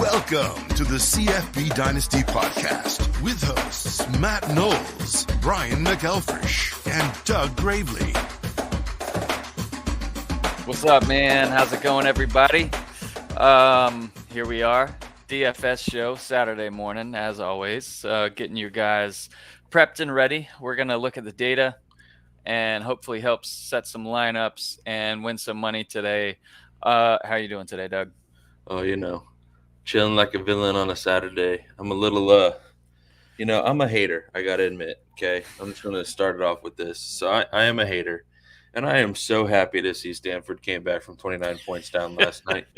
Welcome to the CFBDynasty podcast with hosts Matt Knowles, Brian McElfresh, and Doug Gravely. What's up, man? How's it going, everybody? Here we are, DFS show, Saturday morning, as always, getting you guys prepped and ready. We're going to look at the data and hopefully help set some lineups and win some money today. How are you doing today, Doug? Oh, chilling like a villain on a Saturday. I'm a little, I'm a hater, I got to admit, okay? I'm just going to start it off with this. So I am a hater, and I am so happy to see Stanford came back from 29 points down last night.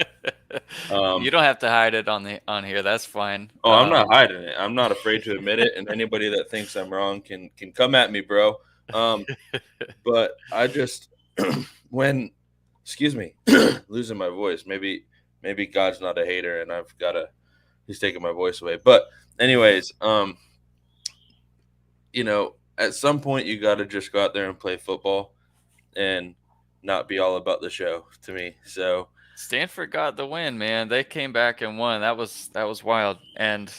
You don't have to hide it on here. That's fine. Oh, I'm not hiding it. I'm not afraid to admit it, and anybody that thinks I'm wrong can come at me, bro. But I just excuse me, losing my voice. Maybe God's not a hater, and he's taking my voice away. But anyways, at some point you got to just go out there and play football and not be all about the show to me. So Stanford got the win, man. They came back and won. That was wild. And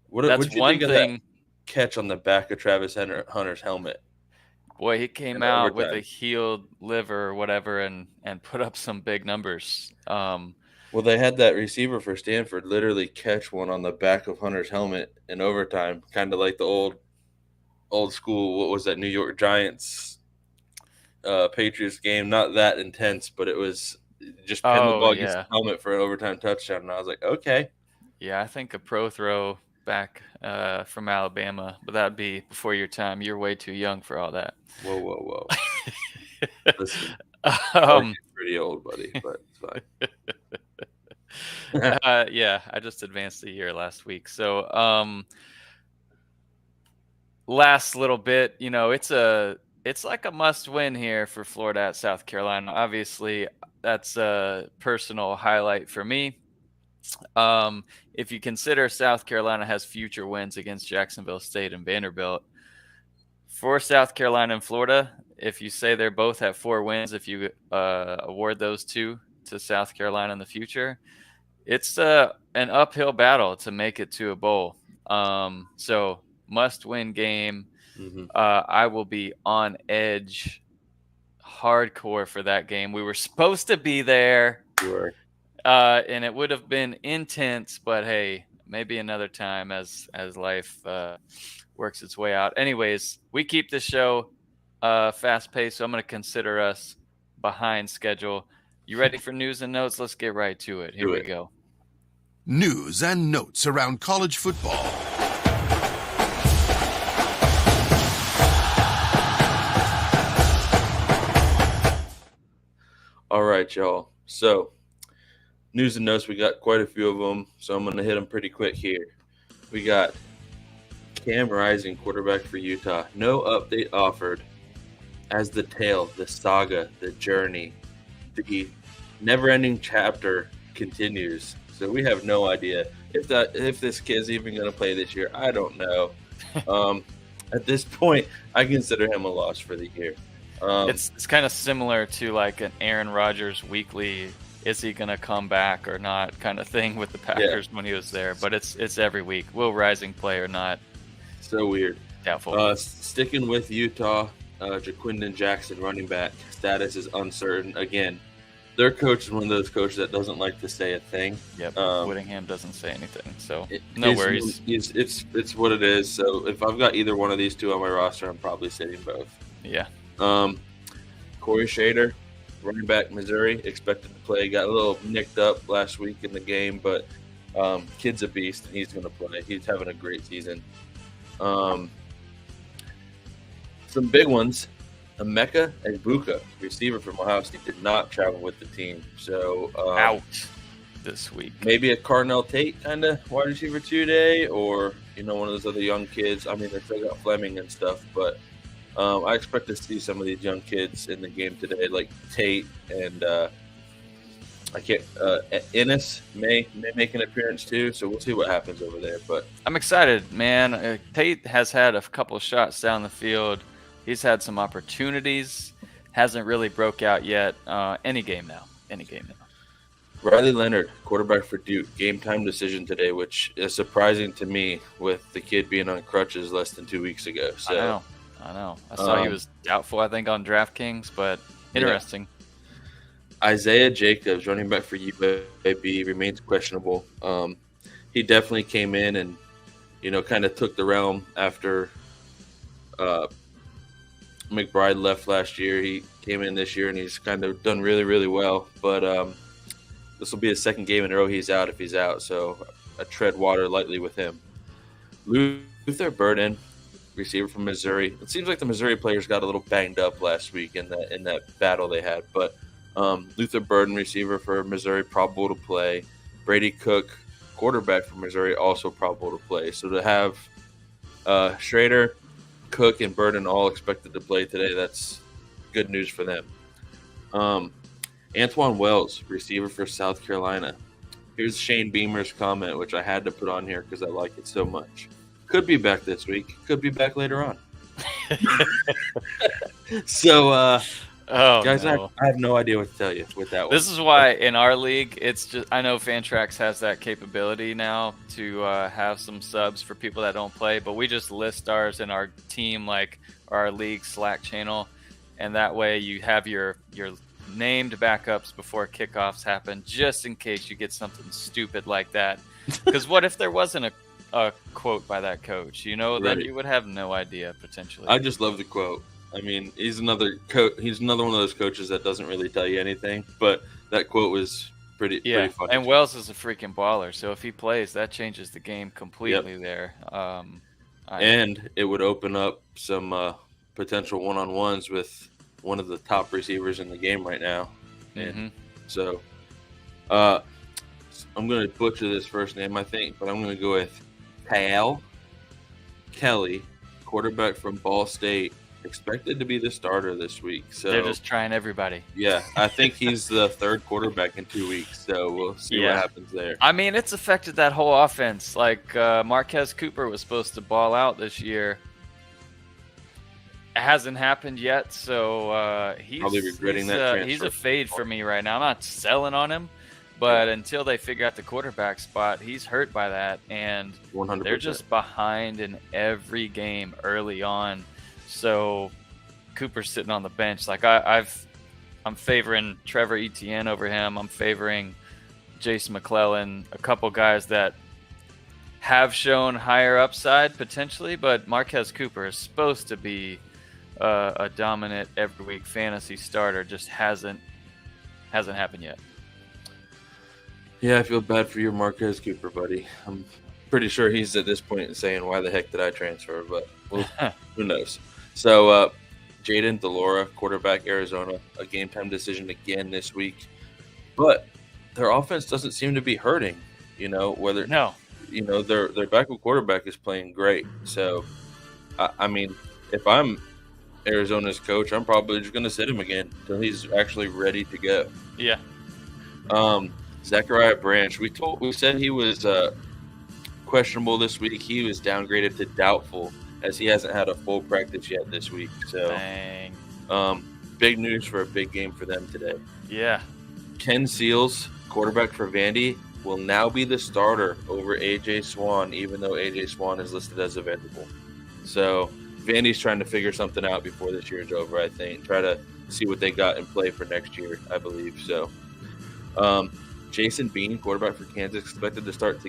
what'd you think of that catch on the back of Travis Hunter's helmet? Boy, he came out with a healed liver or whatever and put up some big numbers. Well, they had that receiver for Stanford literally catch one on the back of Hunter's helmet in overtime, kind of like the old school, what was that, New York Giants Patriots game. Not that intense, but it was just pin the ball against the helmet for an overtime touchdown. And I was like, okay. Yeah, I think a pro throw back from Alabama, but that'd be before your time. You're way too young for all that. Whoa. Listen, I'm pretty old, buddy, but it's fine. Yeah, I just advanced a year last week. So last little bit, it's like a must win here for Florida at South Carolina. Obviously, that's a personal highlight for me. If you consider South Carolina has future wins against Jacksonville State and Vanderbilt, for South Carolina and Florida, if you say they're both at 4 wins, if you award those two to South Carolina in the future, it's an uphill battle to make it to a bowl. So must-win game. Mm-hmm. I will be on edge hardcore for that game. We were supposed to be there. Sure. And it would have been intense, but hey, maybe another time as life works its way out. Anyways, we keep the show fast-paced, so I'm going to consider us behind schedule. You ready for news and notes? Let's get right to it. Here we go. News and notes around college football. All right, y'all. So, news and notes, we got quite a few of them, so I'm going to hit them pretty quick here. We got Cam Rising, quarterback for Utah. No update offered as the tale, the saga, the journey, the never-ending chapter continues. So we have no idea if this kid's even going to play this year. I don't know. At this point, I consider him a loss for the year. It's kind of similar to like an Aaron Rodgers weekly, is he going to come back or not kind of thing with the Packers when he was there. But it's every week. Will Rising play or not? So weird. Doubtful. Sticking with Utah, Jaquindon Jackson, running back, status is uncertain. Again, their coach is one of those coaches that doesn't like to say a thing. Yep. Whittingham doesn't say anything, so no worries. It's what it is. So if I've got either one of these two on my roster, I'm probably sitting both. Yeah. Corey Shader, running back, Missouri, expected to play. Got a little nicked up last week in the game, but kid's a beast, and he's going to play. He's having a great season. Some big ones. Emeka Egbuka, receiver from Ohio State, did not travel with the team. So out this week. Maybe a Carnell Tate kind of wide receiver 2-day, or one of those other young kids. I mean, they still got Fleming and stuff, but I expect to see some of these young kids in the game today, like Tate and Ennis may make an appearance too. So we'll see what happens over there. But I'm excited, man. Tate has had a couple of shots down the field. He's had some opportunities. Hasn't really broke out yet. Any game now. Riley Leonard, quarterback for Duke, game time decision today, which is surprising to me with the kid being on crutches less than 2 weeks ago. So I know. I saw he was doubtful, I think, on DraftKings, but interesting. Yeah. Isaiah Jacobs, running back for UAB, remains questionable. He definitely came in and, kind of took the realm after McBride left last year. He came in this year and he's kind of done really, really well. But this will be his second game in a row he's out if he's out. So I tread water lightly with him. Luther Burden, receiver from Missouri. It seems like the Missouri players got a little banged up last week in that battle they had. But Luther Burden, receiver for Missouri, probable to play. Brady Cook, quarterback for Missouri, also probable to play. So to have Schrader, Cook, and Burden all expected to play today, that's good news for them. Antoine Wells, receiver for South Carolina. Here's Shane Beamer's comment, which I had to put on here because I like it so much. Could be back this week. Could be back later on. So, guys, no. I have no idea what to tell you with that one. This is why in our league, it's just, I know Fantrax has that capability now to have some subs for people that don't play, but we just list ours in our team, like our league Slack channel, and that way you have your named backups before kickoffs happen, just in case you get something stupid like that. Because what if there wasn't a quote by that coach? Then Right. you would have no idea potentially. I just love the quote. I mean, he's another He's another one of those coaches that doesn't really tell you anything, but that quote was pretty funny. And Wells is a freaking baller, so if he plays, that changes the game completely there. And it would open up some potential one-on-ones with one of the top receivers in the game right now. And so I'm going to butcher this first name, I think, but I'm going to go with Kyle Kelly, quarterback from Ball State, expected to be the starter this week. So they're just trying everybody. Yeah, I think he's the third quarterback in 2 weeks, so we'll see what happens there. I mean, it's affected that whole offense. Like Marquez Cooper was supposed to ball out this year. It hasn't happened yet, so he's probably regretting that transfer. He's a fade for me right now. I'm not selling on him, but until they figure out the quarterback spot, he's hurt by that, and 100%. They're just behind in every game early on. So Cooper's sitting on the bench. Like I'm favoring Trevor Etienne over him. I'm favoring Jason McClellan, a couple guys that have shown higher upside potentially, but Marquez Cooper is supposed to be a dominant every week fantasy starter. Just hasn't happened yet. Yeah, I feel bad for your Marquez Cooper, buddy. I'm pretty sure he's at this point saying, why the heck did I transfer? But who knows? So Jaden DeLora, quarterback, Arizona, a game time decision again this week. But their offense doesn't seem to be hurting, their backup quarterback is playing great. So, I mean, if I'm Arizona's coach, I'm probably just going to sit him again until he's actually ready to go. Yeah. Zachariah Branch, we said he was questionable this week. He was downgraded to doubtful, as he hasn't had a full practice yet this week. So, Dang. Big news for a big game for them today. Yeah. Ken Seals, quarterback for Vandy, will now be the starter over A.J. Swan, even though A.J. Swan is listed as available. So Vandy's trying to figure something out before this year is over, I think. Try to see what they got in play for next year, I believe. So Jason Bean, quarterback for Kansas, expected to start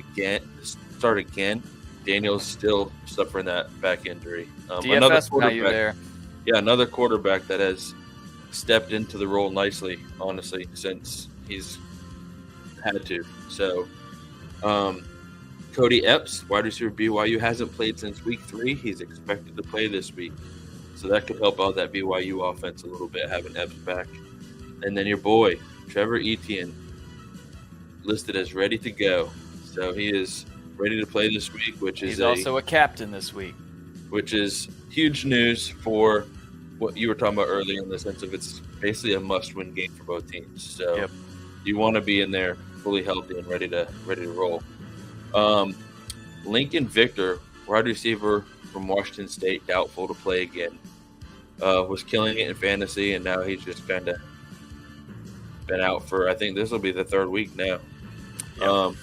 again. Daniel's still suffering that back injury. DFS value there. Yeah, another quarterback that has stepped into the role nicely, honestly, since he's had to. So, Cody Epps, wide receiver BYU, hasn't played since week 3. He's expected to play this week. So that could help out that BYU offense a little bit, having Epps back. And then your boy, Trevor Etienne, listed as ready to go. So he is ready to play this week, which is he's also a captain this week. Which is huge news for what you were talking about earlier, in the sense of it's basically a must-win game for both teams. So you want to be in there fully healthy and ready to roll. Lincoln Victor, wide receiver from Washington State, doubtful to play again. Was killing it in fantasy, and now he's just kind of been out for, I think this will be the third week now. Yep.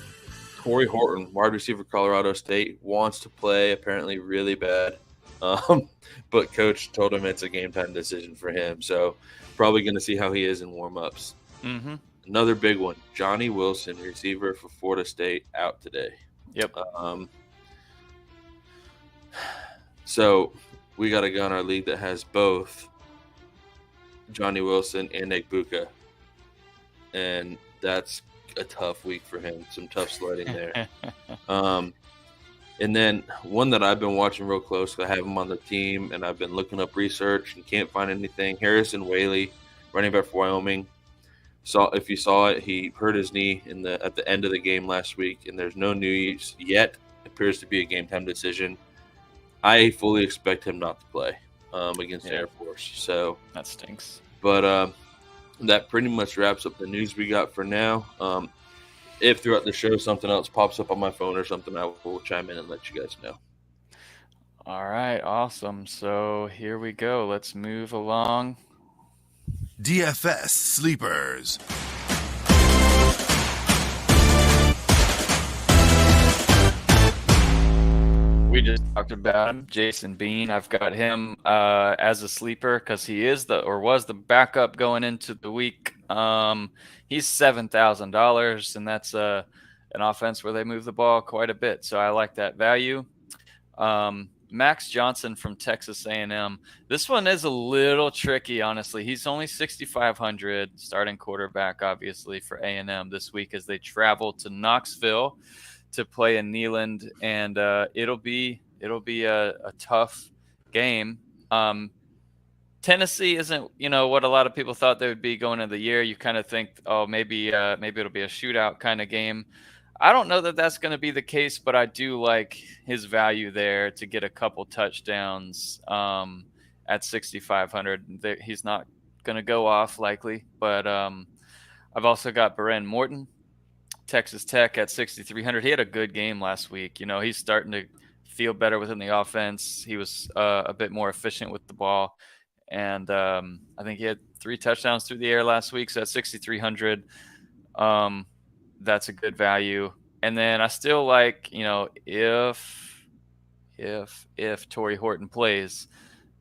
Torrey Horton, wide receiver, Colorado State, wants to play, apparently really bad. But coach told him it's a game time decision for him. So probably going to see how he is in warm-ups. Mm-hmm. Another big one, Johnny Wilson, receiver for Florida State, out today. Yep. So we got a guy in our league that has both Johnny Wilson and Nick Buka. And that's a tough week for him. Some tough sledding there. And then one that I've been watching real close, I have him on the team, and I've been looking up research and can't find anything. Harrison Whaley, running back for Wyoming. If you saw it, he hurt his knee at the end of the game last week, and there's no news yet. It appears to be a game time decision. I fully expect him not to play against Air Force. So that stinks. But that pretty much wraps up the news we got for now. If throughout the show something else pops up on my phone or something, I will chime in and let you guys know. All right, awesome. So here we go. Let's move along. DFS Sleepers. We just talked about him, Jason Bean. I've got him as a sleeper because he was the backup going into the week. He's $7,000, and that's an offense where they move the ball quite a bit. So I like that value. Max Johnson from Texas A&M. This one is a little tricky, honestly. He's only 6,500, starting quarterback, obviously, for A&M this week as they travel to Knoxville to play in Neyland, and it'll be a tough game. Tennessee isn't, what a lot of people thought they would be going into the year. You kind of think, maybe it'll be a shootout kind of game. I don't know that that's going to be the case, but I do like his value there to get a couple touchdowns at 6,500. He's not going to go off likely, but I've also got Beren Morton, Texas Tech, at 6,300. He had a good game last week. He's starting to feel better within the offense. He was a bit more efficient with the ball. And I think he had 3 touchdowns through the air last week. So at 6,300, that's a good value. And then I still like, if Torrey Horton plays,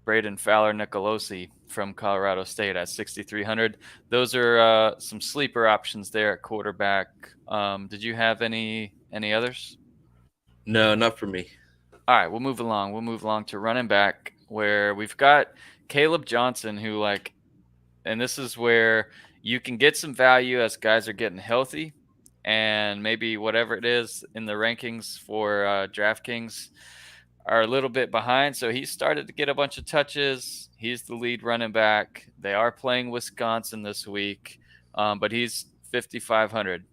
Braden Fowler Nicolosi from Colorado State at 6,300. Those are some sleeper options there at quarterback. Did you have any others? No, not for me. All right, we'll move along. We'll move along to running back, where we've got Caleb Johnson, who and this is where you can get some value as guys are getting healthy, and maybe whatever it is in the rankings for DraftKings are a little bit behind. So he started to get a bunch of touches. He's the lead running back. They are playing Wisconsin this week, but he's 5,500.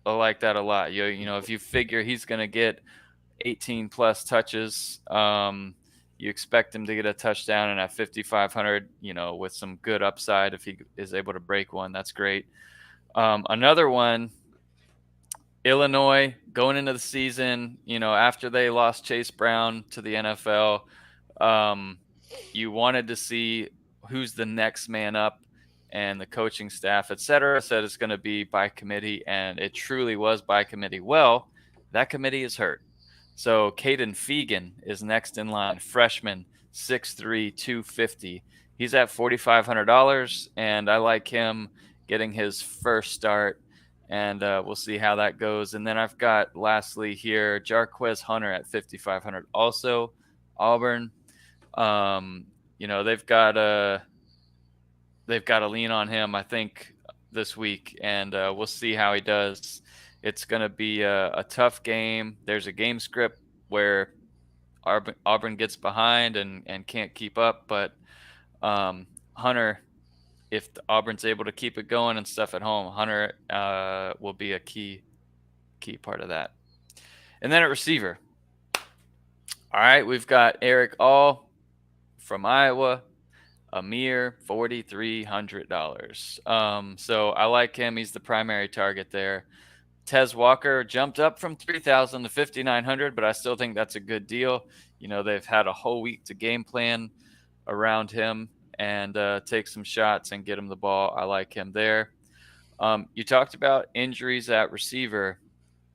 I like that a lot. If you figure he's going to get 18 plus touches, you expect him to get a touchdown, and at 5,500, with some good upside, if he is able to break one, that's great. Another one, Illinois, going into the season, after they lost Chase Brown to the NFL, you wanted to see who's the next man up, and the coaching staff, etc., said it's going to be by committee, and it truly was by committee. Well, that committee is hurt. So Caden Fegan is next in line, freshman, 6'3", 250. He's at $4,500, and I like him getting his first start, and we'll see how that goes. And then I've got, lastly here, Jarquez Hunter at 5,500. Also, Auburn, they've got a lean on him, I think, this week, and we'll see how he does. It's going to be a tough game. There's a game script where Auburn gets behind and can't keep up, but Hunter, if Auburn's able to keep it going and stuff at home, Hunter will be a key part of that. And then at receiver, all right, we've got Eric All from Iowa, a mere $4,300. So I like him. He's the primary target there. Tez Walker jumped up from 3,000 to 5,900, but I still think that's a good deal. They've had a whole week to game plan around him and take some shots and get him the ball. I like him there. You talked about injuries at receiver.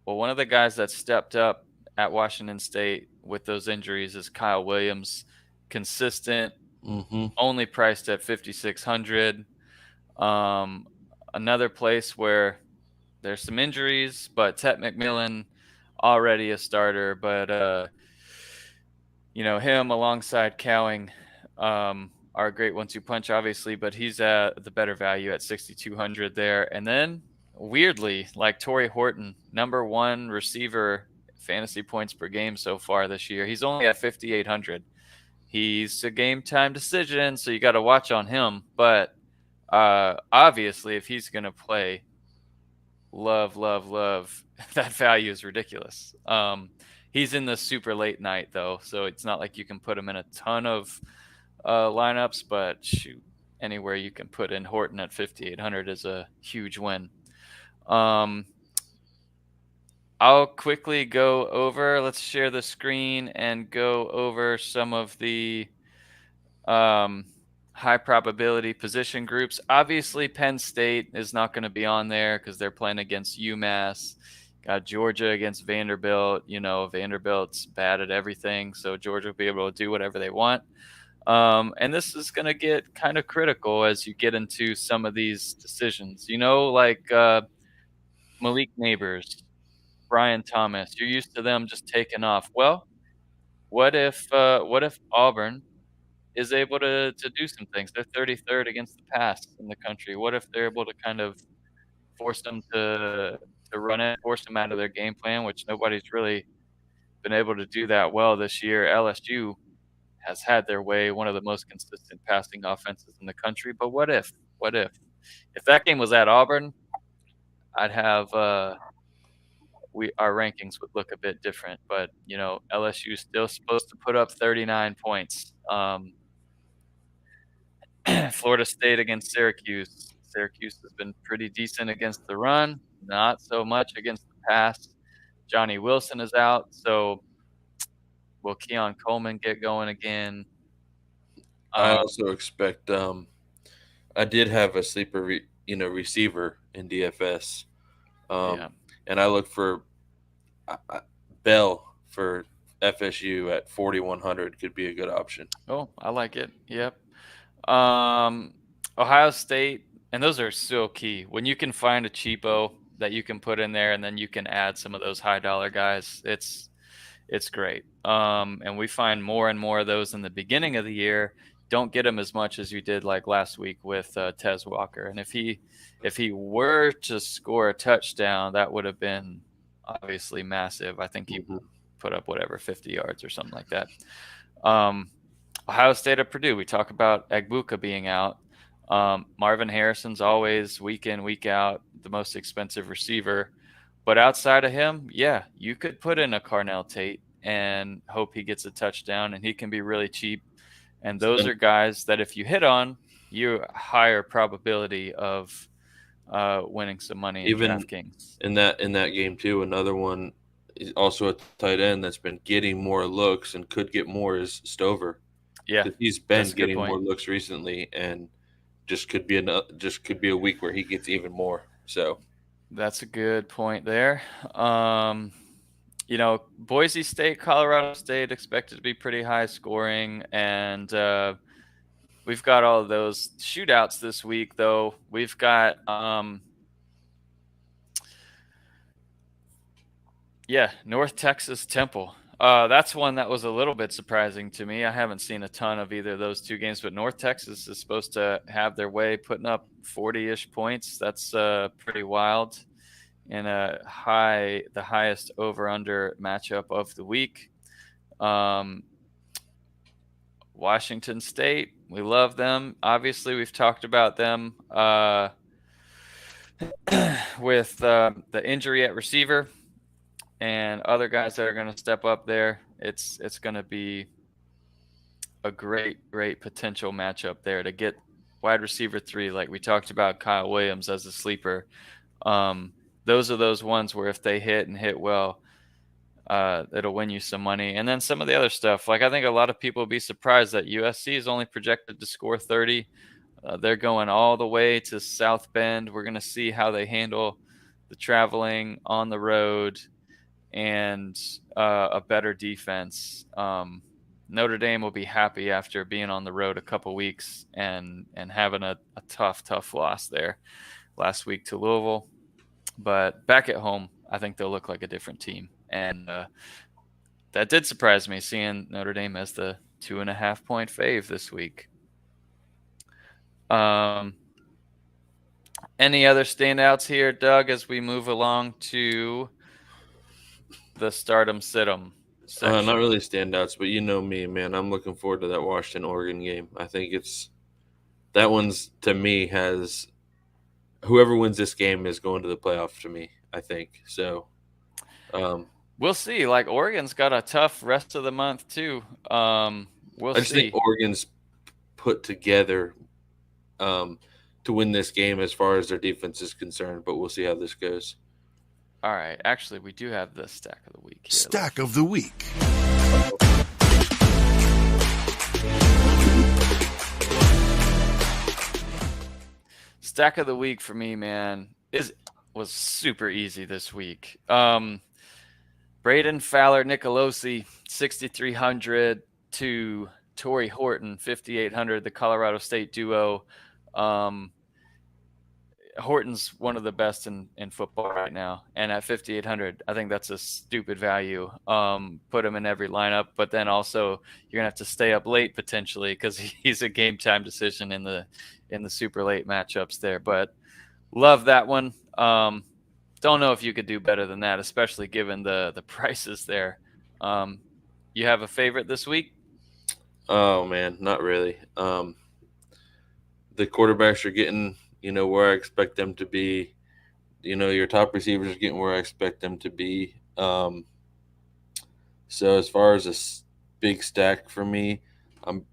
Well, one of the guys that stepped up at Washington State with those injuries is Kyle Williams. Consistent, only priced at 5,600. Another place where there's some injuries, but Tet McMillan already a starter, but him alongside Cowing are a great 1-2 punch, obviously, but he's at the better value at 6,200 there. And then weirdly, like Torrey Horton, number 1 receiver fantasy points per game so far this year. He's only at 5,800. He's a game time decision, so you got to watch on him. But obviously, if he's going to play, love, that value is ridiculous. He's in the super late night, though, so it's not like you can put him in a ton of lineups, but shoot, anywhere you can put in Horton at 5,800 is a huge win. I'll quickly go over, let's share the screen and go over some of the high probability position groups. Obviously, Penn State is not going to be on there because they're playing against UMass. Got Georgia against Vanderbilt. Vanderbilt's bad at everything, so Georgia will be able to do whatever they want. And this is going to get kind of critical as you get into some of these decisions. Like Malik Neighbors, Brian Thomas. You're used to them just taking off. Well, what if Auburn is able to do some things? They're 33rd against the pass in the country. What if they're able to kind of force them to run it, force them out of their game plan, which nobody's really been able to do that well this year. LSU has had their way, one of the most consistent passing offenses in the country. But what if that game was at Auburn, I'd have our rankings would look a bit different. But LSU is still supposed to put up 39 points. Florida State against Syracuse. Syracuse has been pretty decent against the run, not so much against the pass. Johnny Wilson is out, so will Keon Coleman get going again? I also expect. I did have a sleeper, receiver in DFS, and I look for Bell for FSU at 4,100 could be a good option. Oh, I like it. Yep. Ohio State, and those are so key. When you can find a cheapo that you can put in there, and then you can add some of those high dollar guys, it's great. And we find more and more of those in the beginning of the year. Don't get them as much as you did like last week with Tez Walker. And if he were to score a touchdown, that would have been obviously massive. I think he put up 50 yards or something like that. Ohio State at Purdue. We talk about Egbuka being out. Marvin Harrison's always week in, week out, the most expensive receiver. But outside of him, yeah, you could put in a Carnell Tate and hope he gets a touchdown, and he can be really cheap. And those are guys that if you hit on, you higher probability of winning some money in DraftKings. In that game too, another one is also a tight end that's been getting more looks and could get more is Stover. Yeah, he's been getting more looks recently, and just could be a week where he gets even more. So that's a good point there. Boise State, Colorado State expected to be pretty high scoring, and we've got all of those shootouts this week. Though we've got North Texas Temple. That's one that was a little bit surprising to me. I haven't seen a ton of either of those two games, but North Texas is supposed to have their way, putting up 40-ish points. That's pretty wild. In the highest over-under matchup of the week. Washington State, we love them. Obviously, we've talked about them with the injury at receiver and other guys that are going to step up there. It's going to be a great potential matchup there to get wide receiver 3, like we talked about Kyle Williams as a sleeper. Those are those ones where if they hit and hit well, it'll win you some money. And then some of the other stuff, like I think a lot of people will be surprised that USC is only projected to score 30. They're going all the way to South Bend. We're going to see how they handle the traveling on the road and a better defense. Notre Dame will be happy after being on the road a couple weeks and having a tough loss there last week to Louisville. But back at home, I think they'll look like a different team. And that did surprise me, seeing Notre Dame as the 2.5-point fave this week. Any other standouts here, Doug, as we move along to the stardom sit-em section? Not really standouts, but you know me, man. I'm looking forward to that Washington-Oregon game. I think that one's, to me, has whoever wins this game is going to the playoff to me, I think. So we'll see. Like, Oregon's got a tough rest of the month too. I just think Oregon's put together to win this game as far as their defense is concerned, but we'll see how this goes. All right. Actually, we do have the stack of the week here. Stack of the week. Stack of the week for me, man, was super easy this week. Braden Fowler Nicolosi, 6,300 to Torrey Horton, 5,800, the Colorado State duo. Horton's one of the best in football right now. And at 5,800, I think that's a stupid value. Put him in every lineup, but then also you're going to have to stay up late potentially because he's a game time decision in the super late matchups there. But love that one. Don't know if you could do better than that, especially given the prices there. You have a favorite this week? Oh, man, not really. The quarterbacks are getting – where I expect them to be. Your top receivers are getting where I expect them to be. So as far as a big stack for me,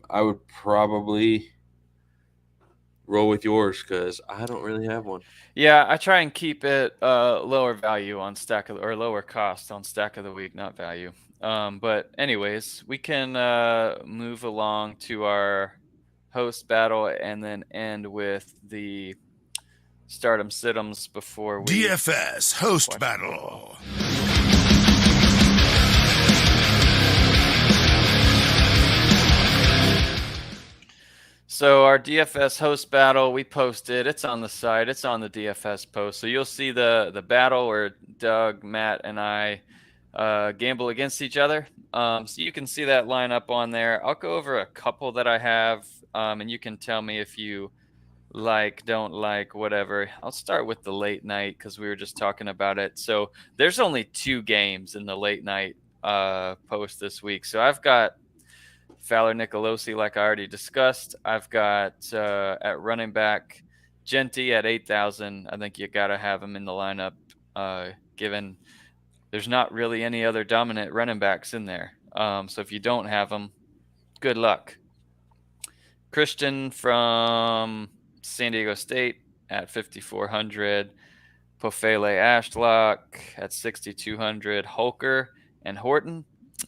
I would probably roll with yours because I don't really have one. Yeah, I try and keep it lower value on or lower cost on stack of the week, not value. But anyways, we can move along to our host battle and then end with the stardom sit-ems before we DFS host battle. So our DFS host battle, we posted. It's on the site. It's on the DFS post. So you'll see the battle where Doug, Matt, and I gamble against each other. So you can see that lineup on there. I'll go over a couple that I have, and you can tell me if you like, don't like, whatever. I'll start with the late night because we were just talking about it. So there's only 2 games in the late night post this week. So I've got Fowler Nicolosi, like I already discussed. I've got at running back Genty at 8,000. I think you got to have him in the lineup, given there's not really any other dominant running backs in there. So if you don't have them, good luck. Christian from San Diego State at 5,400. Pofele Ashlock at 6,200. Holker and Horton,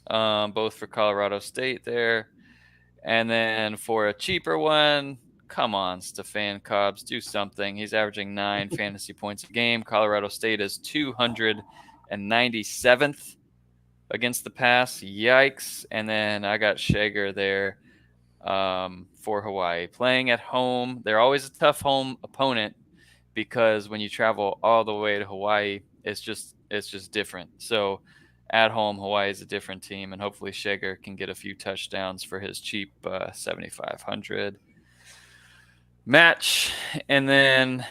both for Colorado State there. And then for a cheaper one, come on, Stefan Cobbs, do something. He's averaging 9 fantasy points a game. Colorado State is 297th against the pass. Yikes. And then I got Shager there for Hawaii. Playing at home, they're always a tough home opponent because when you travel all the way to Hawaii, it's just different. So at home, Hawaii is a different team, and hopefully Shager can get a few touchdowns for his cheap 7,500 match. And then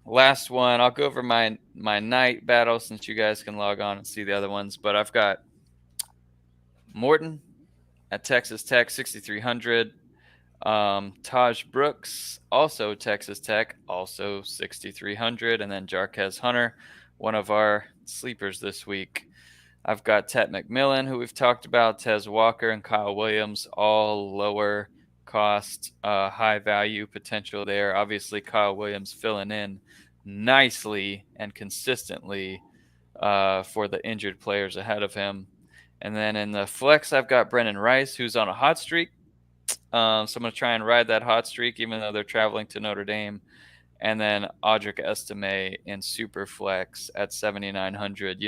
last one, I'll go over my night battle since you guys can log on and see the other ones. But I've got Morton at Texas Tech, 6,300. Taj Brooks, also Texas Tech, also 6,300. And then Jarquez Hunter, one of our sleepers this week. I've got Tet McMillan, who we've talked about, Tez Walker, and Kyle Williams, all lower cost, high value potential there. Obviously, Kyle Williams filling in nicely and consistently for the injured players ahead of him. And then in the flex, I've got Brennan Rice, who's on a hot streak. So I'm going to try and ride that hot streak, even though they're traveling to Notre Dame. And then Audric Estime in Superflex at 7,900.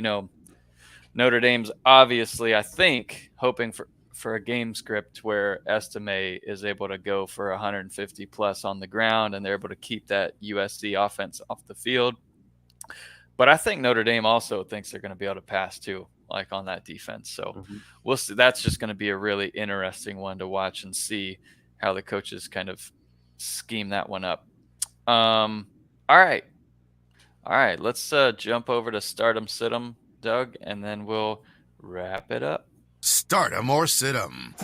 Notre Dame's obviously, I think, hoping for a game script where Estime is able to go for 150 plus on the ground, and they're able to keep that USC offense off the field. But I think Notre Dame also thinks they're going to be able to pass too, like on that defense. So we'll see. That's just going to be a really interesting one to watch and see how the coaches kind of scheme that one up. All right. Let's jump over to Stardom Situm, Doug, and then we'll wrap it up. Stardom or Situm.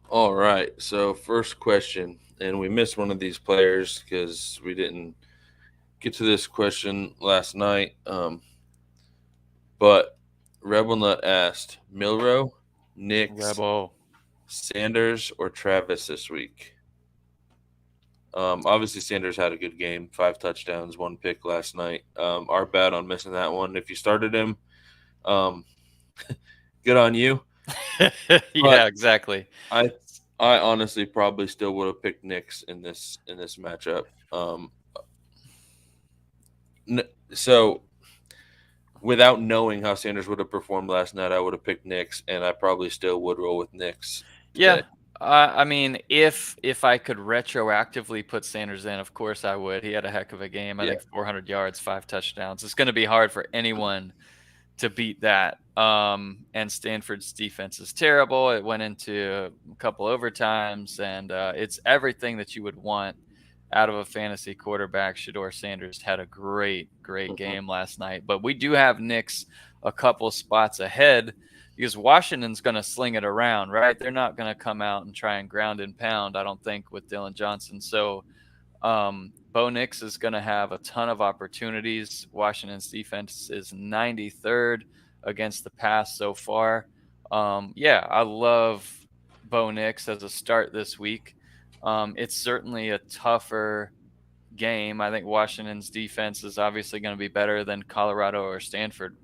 All right. So first question, and we missed one of these players because we didn't get to this question last night. But Rebel Nut asked Milrow, Nix, Rebel, Sanders, or Travis this week. Obviously, Sanders had a good game, 5 touchdowns, 1 pick last night. Our bad on missing that one. If you started him, good on you. Yeah, exactly. I honestly probably still would have picked Nix in this matchup. So without knowing how Sanders would have performed last night, I would have picked Nix, and I probably still would roll with Nix. Yeah. I mean, if I could retroactively put Sanders in, of course I would. He had a heck of a game. I think 400 yards, 5 touchdowns. It's going to be hard for anyone to beat that. And Stanford's defense is terrible. It went into a couple overtimes, and it's everything that you would want out of a fantasy quarterback. Shedeur Sanders had a great game last night. But we do have Nix a couple spots ahead, because Washington's going to sling it around, right? They're not going to come out and try and ground and pound, I don't think, with Dylan Johnson. So Bo Nix is going to have a ton of opportunities. Washington's defense is 93rd against the pass so far. I love Bo Nix as a start this week. It's certainly a tougher game. I think Washington's defense is obviously going to be better than Colorado or Stanford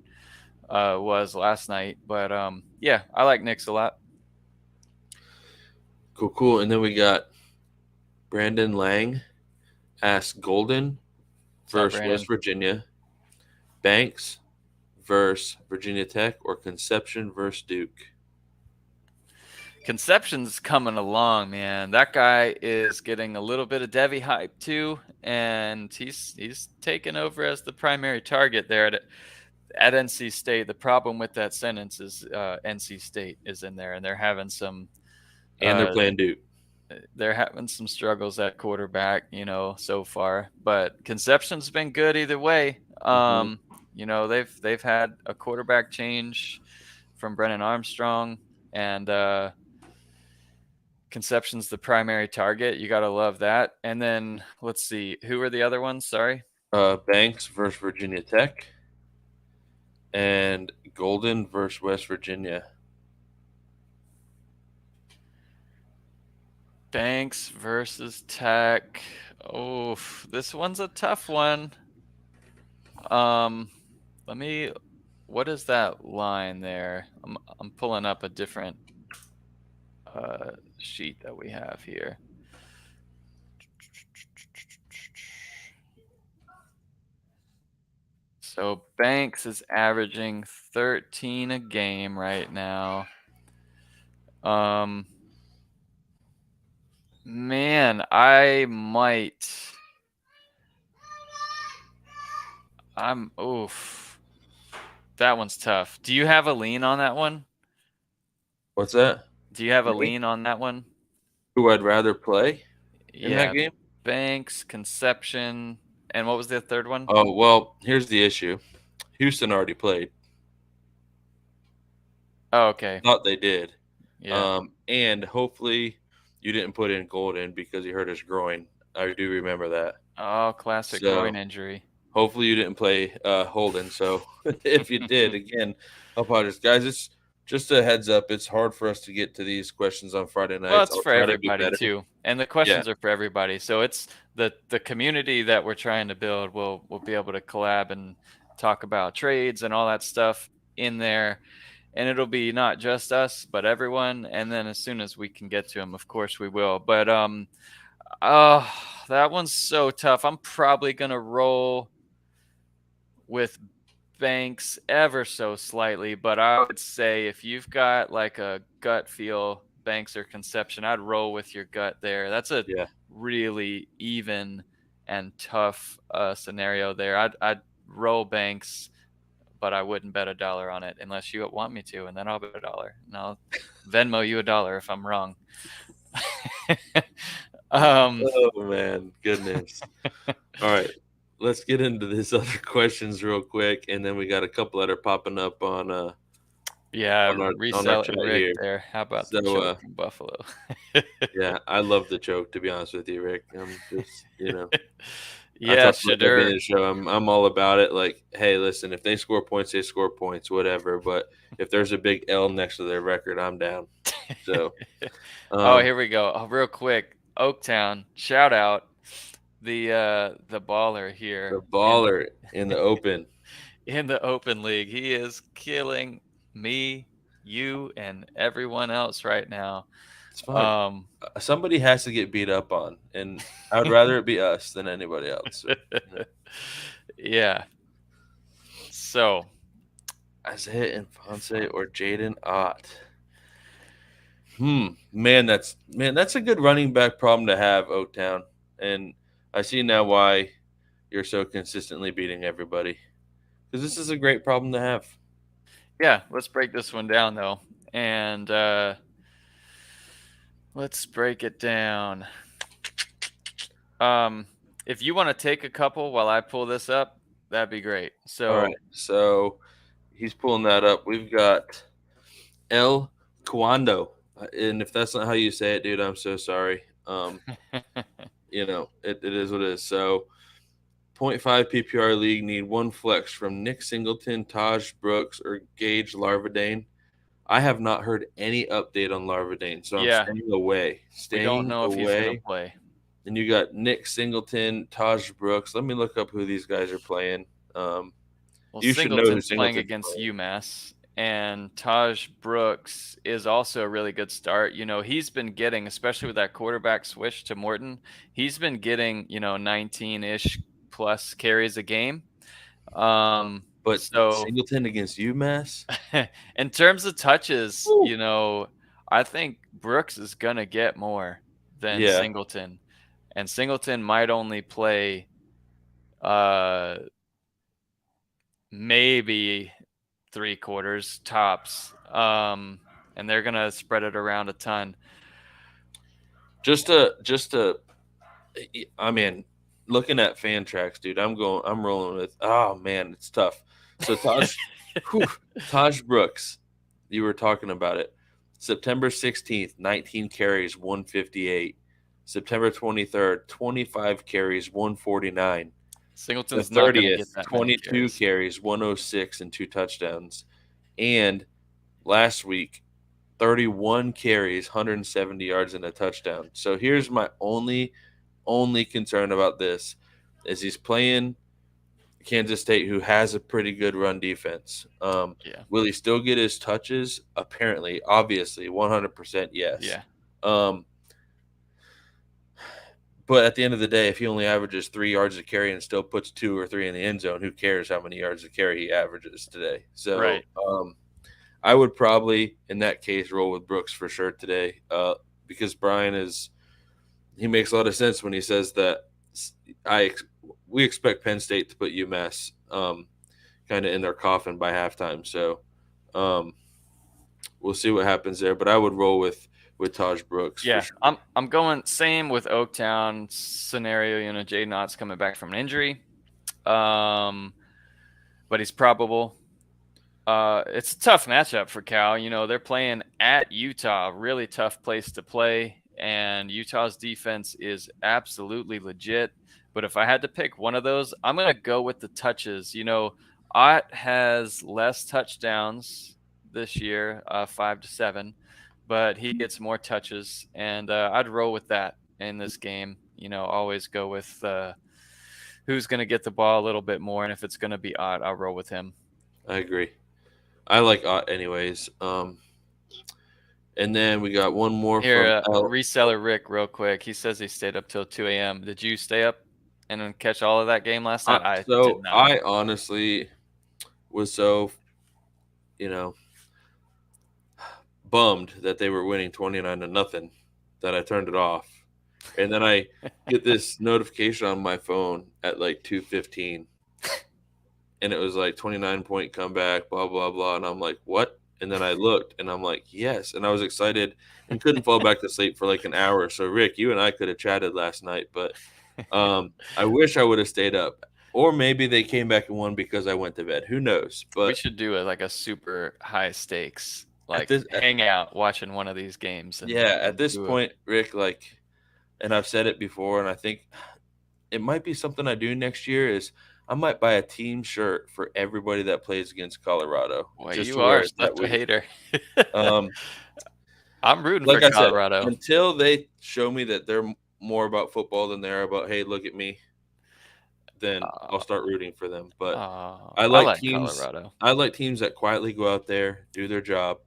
was last night. But I like Nix a lot. Cool. And then we got Brandon Lang asked Golden versus West Virginia, Banks versus Virginia Tech, or Conception versus Duke. Conception's coming along, man. That guy is getting a little bit of Devy hype too, and he's taken over as the primary target there at NC State. The problem with that sentence is NC State is in there, and they're having some. And they're playing Duke. They're having some struggles at quarterback, so far. But Conception's been good either way. They've had a quarterback change from Brennan Armstrong, and Conception's the primary target. You got to love that. And then let's see, who are the other ones? Sorry. Banks versus Virginia Tech, and Golden versus West Virginia. Banks versus Tech. Oh, this one's a tough one. What is that line there? I'm pulling up a different sheet that we have here. So Banks is averaging 13 a game right now. Man, that one's tough. Do you have a lean on that one? What's that? Do you have a lean on that one? Who I'd rather play in that game? Banks, Conception, and what was the third one? Oh, well, here's the issue. Houston already played. Oh, okay. Thought they did. Yeah. And hopefully you didn't put in Golden because he hurt his groin. I do remember that. Oh, classic groin injury. Hopefully you didn't play Holden. So if you did, again, I apologize. Guys, it's just a heads up. It's hard for us to get to these questions on Friday nights. Well, it's for everybody too. And the questions are for everybody. So it's the community that we're trying to build. We'll be able to collab and talk about trades and all that stuff. in there, and it'll be not just us, but everyone. And then as soon as we can get to them, of course we will. But that one's so tough. I'm probably gonna roll with Banks ever so slightly, but I would say if you've got like a gut feel, Banks or Conception, I'd roll with your gut there. That's a Yeah. really even and tough scenario there. I'd roll Banks, but I wouldn't bet $1 on it unless you want me to, and then I'll bet $1, and I'll Venmo you $1 if I'm wrong. Oh man, goodness. All right, let's get into these other questions real quick, and then we got a couple that are popping up on on our resell chat Rick here. there. How about So, the choke from Buffalo? Yeah, I love the choke, to be honest with you, Rick. I'm just, I Yeah, talk about that being Shadur. a show. I'm all about it. Like, hey, listen, if they score points, they score points, whatever. But if there's a big L next to their record, I'm down. So, Oh, here we go. Oh, real quick, Oaktown, shout out the baller the here baller in the open. in the open league. He is killing me, you, and everyone else right now. It's fine. Somebody has to get beat up on, and I would rather it be us than anybody else. So, Yeah. So, Isaiah Infante or Jaden Ott. Man, that's a good running back problem to have, Oaktown. And I see now why you're so consistently beating everybody. Because this is a great problem to have. yeah, let's break this one down though. And let's break it down. If you want to take a couple while I pull this up, that'd be great. So, All right. So he's pulling that up. We've got El Cuando. And if that's not how you say it, dude, I'm so sorry. It is what it is. So 0.5 PPR league need one flex from Nick Singleton, Taj Brooks, or Gage Larvadane. I have not heard any update on Larvadane, so I'm staying away. We don't know if he's going to play. And you got Nick Singleton, Taj Brooks. Let me look up who these guys are playing. You should know who Singleton's playing against UMass, and Taj Brooks is also a really good start. He's been getting, especially with that quarterback switch to Morton, he's been getting 19-ish plus carries a game. But so Singleton against UMass? In terms of touches, I think Brooks is going to get more than Singleton. And Singleton might only play maybe 3/4 tops. And they're going to spread it around a ton. I mean, looking at fan tracks, dude, I'm rolling with, oh man, it's tough. So Taj Brooks, you were talking about it. September 16th, 19 carries, 158. September 23rd, 25 carries, 149. Singleton's the 30th, not going to get that 22 carries, 106, and 2 touchdowns. And last week, 31 carries, 170 yards, and a touchdown. So here's my only concern about this is he's playing Kansas State, who has a pretty good run defense. Will he still get his touches? Apparently, obviously, 100% yes. Yeah. But at the end of the day, if he only averages 3 yards a carry and still puts 2 or 3 in the end zone, who cares how many yards a carry he averages today? So right. I would probably, in that case, roll with Brooks for sure today because Brian he makes a lot of sense when he says that we expect Penn State to put UMass kind of in their coffin by halftime. So we'll see what happens there. But I would roll with Taj Brooks. Yeah, for sure. I'm going same with Oaktown scenario. Jaden Ott's coming back from an injury, but he's probable. It's a tough matchup for Cal. They're playing at Utah, really tough place to play, and Utah's defense is absolutely legit. But if I had to pick one of those, I'm going to go with the touches. Ott has less touchdowns this year, 5 to 7, but he gets more touches, and I'd roll with that in this game. Always go with who's going to get the ball a little bit more, and if it's going to be Ott, I'll roll with him. I agree. I like anyways. And then we got one more from Here, L. reseller Rick, real quick. He says he stayed up till 2 a.m. Did you stay up and then catch all of that game last night? I did So not. I honestly was so, you know, bummed that they were winning 29-0 that I turned it off. And then I get this notification on my phone at like 2:15, and it was like 29-point comeback, blah blah blah, and I'm like, what? And then I looked, and I'm like, yes, and I was excited and couldn't fall back to sleep for like an hour. So Rick, you and I could have chatted last night, but I wish I would have stayed up, or maybe they came back and won because I went to bed. Who knows? We But should do a super high stakes, at like this, hang out watching one of these games. And at this do it. point, Rick, like, and I've said it before, and I think it might be something I do next year is I might buy a team shirt for everybody that plays against Colorado. Boy, Just you to wear are it such that a week. hater. Um, I'm rooting like for I said, Colorado. until they show me that they're more about football than they're about, hey, look at me, then I'll start rooting for them. But I like like teams. Colorado. I like teams that quietly go out there, do their job,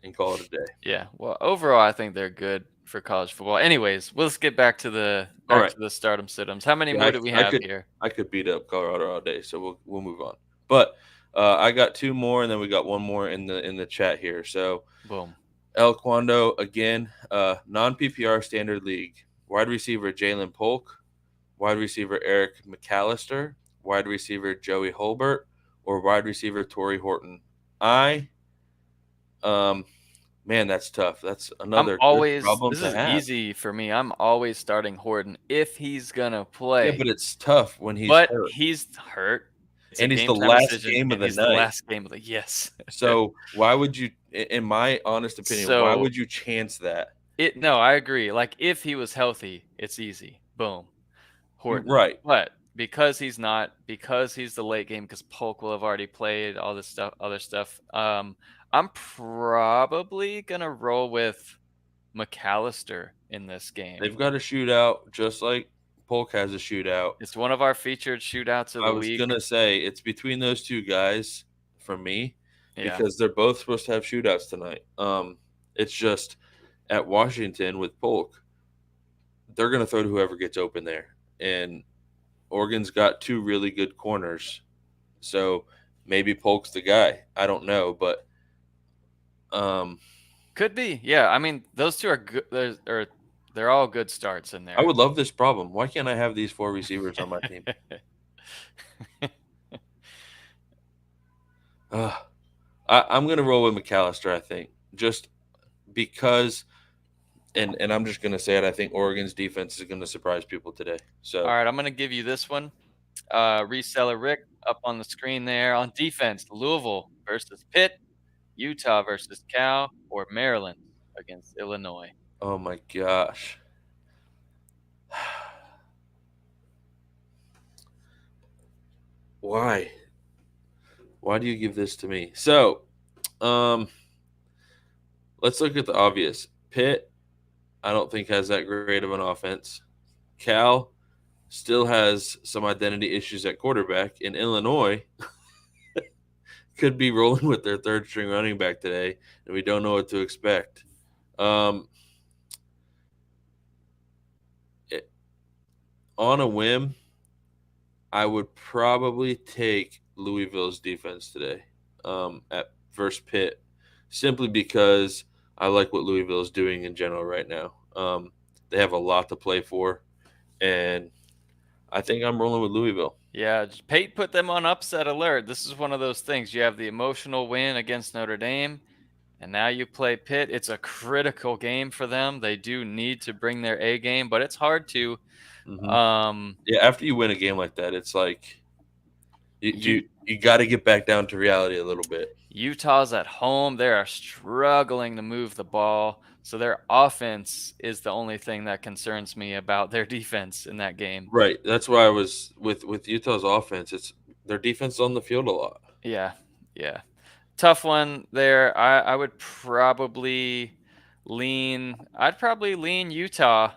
and call it a day. Yeah. Well, overall, I think they're good for college football. Anyways, let's get back to the All right. stardom situms. How many Yeah, more do we have here? I could beat up Colorado all day, so we'll move on. But I got two more, and then we got one more in the chat here. So Boom. El Quando again, non PPR standard league. Wide receiver Jalen Polk, wide receiver Eric McAllister, wide receiver Joey Holbert, or wide receiver Torrey Horton. Man, that's tough. That's another good problem This to is have. easy for me. I'm always starting Horton if he's gonna play. Yeah, but it's tough when he's But hurt. he's hurt. It's And a he's the game-time last decision, game of and the he's the night. last game of the yes. So why would you, in my honest opinion, why would you chance that? No, I agree. Like if he was healthy, it's easy. Boom. Horton. Right. But because he's not, because he's the late game, because Polk will have already played all this stuff, other stuff. I'm probably gonna roll with McAllister in this game. They've got a shootout, just like Polk has a shootout. It's one of our featured shootouts of the week. I was gonna say it's between those two guys for me, Yeah. because they're both supposed to have shootouts tonight. It's just at Washington with Polk, they're gonna throw to whoever gets open there, and Oregon's got two really good corners, so maybe Polk's the guy. I don't know, but could be. Yeah, I mean those two are good. They're all good starts in there. I would love this problem. Why can't I have these four receivers on my team? I'm going to roll with McAllister, I think, just because, and I'm just going to say it, I think Oregon's defense is going to surprise people today. So, all right, I'm going to give you this one. Reseller Rick up on the screen there. On defense, Louisville versus Pitt, Utah versus Cal, or Maryland against Illinois. Oh my gosh. Why? Why do you give this to me? So, let's look at the obvious. Pitt, I don't think has that great of an offense. Cal still has some identity issues at quarterback, and Illinois could be rolling with their third string running back today, and we don't know what to expect. On a whim, I would probably take Louisville's defense today at first Pitt, simply because I like what Louisville is doing in general right now. They have a lot to play for, and I think I'm rolling with Louisville. Yeah, Pate put them on upset alert. This is one of those things. You have the emotional win against Notre Dame, and now you play Pitt. It's a critical game for them. They do need to bring their A game, but it's hard to. Yeah, after you win a game like that, it's like you got to get back down to reality a little bit. Utah's at home. They are struggling to move the ball. So their offense is the only thing that concerns me about their defense in that game. Right. That's why I was with Utah's offense. It's their defense on the field a lot. Yeah. Yeah. Tough one there. I would probably lean Utah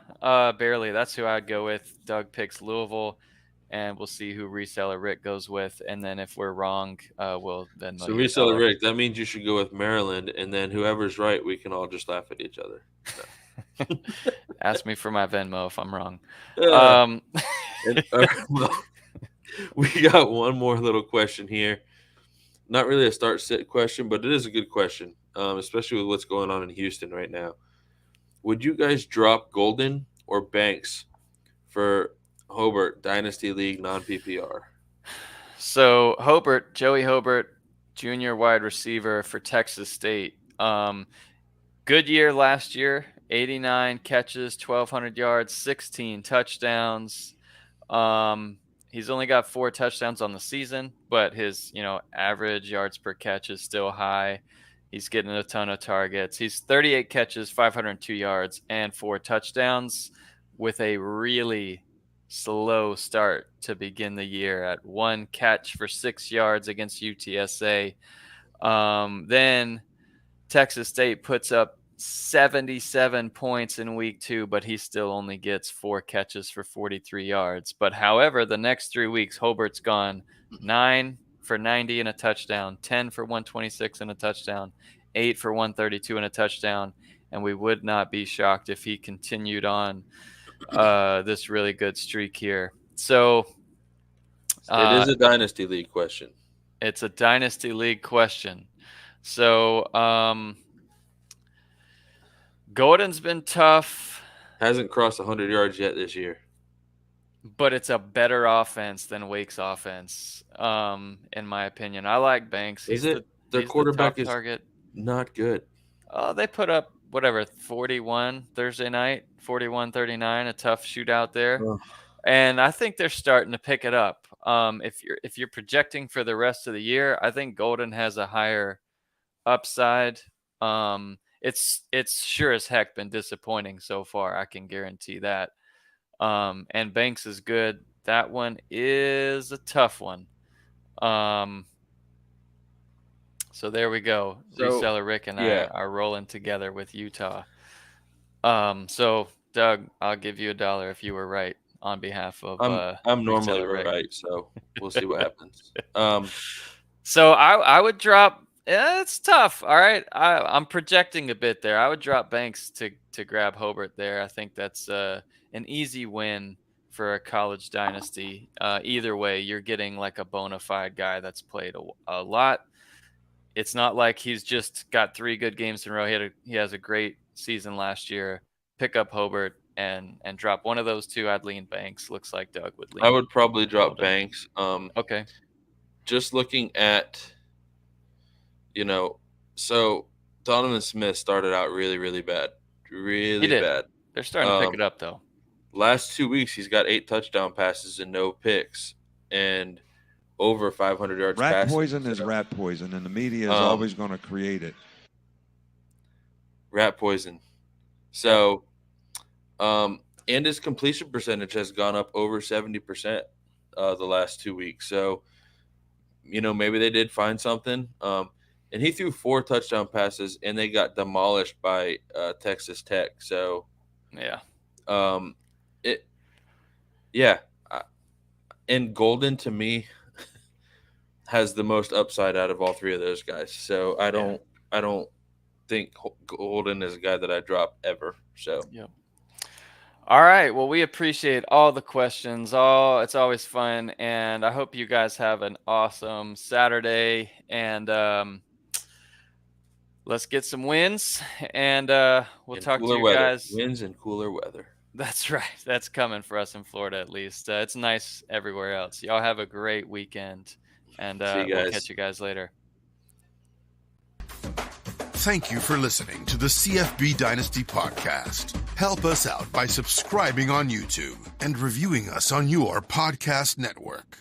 barely. That's who I'd go with. Doug picks Louisville. and we'll see who reseller Rick goes with. And then if we're wrong, we'll then. So reseller Rick, that means you should go with Maryland, and then whoever's right, we can all just laugh at each other. No. Ask me for my Venmo if I'm wrong. Well, we got one more little question here. Not really a start-sit question, but it is a good question, especially with what's going on in Houston right now. Would you guys drop Golden or Banks for Hobart Dynasty League non-PPR? So Joey Hobart, junior wide receiver for Texas State. Good year last year, 89 catches, 1,200 yards, 16 touchdowns. He's only got 4 touchdowns on the season, but his, average yards per catch is still high. He's getting a ton of targets. He's 38 catches, 502 yards, and 4 touchdowns with a really slow start to begin the year at 1 catch for 6 yards against UTSA. Then Texas State puts up 77 points in week 2, but he still only gets 4 catches for 43 yards. But however, the next 3 weeks, Hobart's gone 9 for 90 and a touchdown, 10 for 126 and a touchdown, 8 for 132 and a touchdown. And we would not be shocked if he continued on this really good streak here. So it is a Dynasty League question. It's a Dynasty League question. So Golden's been tough. Hasn't crossed 100 yards yet this year. But it's a better offense than Wake's offense, in my opinion. I like Banks. Their quarterback is target. Not good. They put up, 41 Thursday night, 41-39, a tough shootout there. Oh. And I think they're starting to pick it up. If you're projecting for the rest of the year, I think Golden has a higher upside. It's sure as heck been disappointing so far. I can guarantee that. And Banks is good. That one is a tough one. So there we go. Reseller Rick and I are rolling together with Utah. So Doug, I'll give you $1 if you were right on behalf of. I'm normally right, so we'll see what happens. So I would drop. It's tough. All right, I'm projecting a bit there. I would drop Banks to grab Hobart there. I think that's an easy win for a college dynasty. Either way, you're getting like a bona fide guy that's played a lot. It's not like he's just got 3 good games in a row. He has a great season last year. Pick up Hobart and drop one of those 2. I'd lean Banks. Looks like Doug would lean. I would probably drop Banks. Okay. Just looking at, so Donovan Smith started out really, really bad. Really bad. They're starting to pick it up, though. Last 2 weeks, he's got 8 touchdown passes and no picks. And over 500 yards rat passing. Poison is rat poison, and the media is always going to create it. Rat poison. So, and his completion percentage has gone up over 70% the last 2 weeks. So, maybe they did find something. And he threw 4 touchdown passes, and they got demolished by Texas Tech. So, yeah. And Golden, to me, has the most upside out of all 3 of those guys. So I don't think Golden is a guy that I drop ever. So yeah. All right. Well, we appreciate all the questions. It's always fun, and I hope you guys have an awesome Saturday. And let's get some wins, and we'll talk to you guys. Wins and cooler weather. That's right. That's coming for us in Florida, at least. It's nice everywhere else. Y'all have a great weekend. And we'll catch you guys later. Thank you for listening to the CFB Dynasty podcast. Help us out by subscribing on YouTube and reviewing us on your podcast network.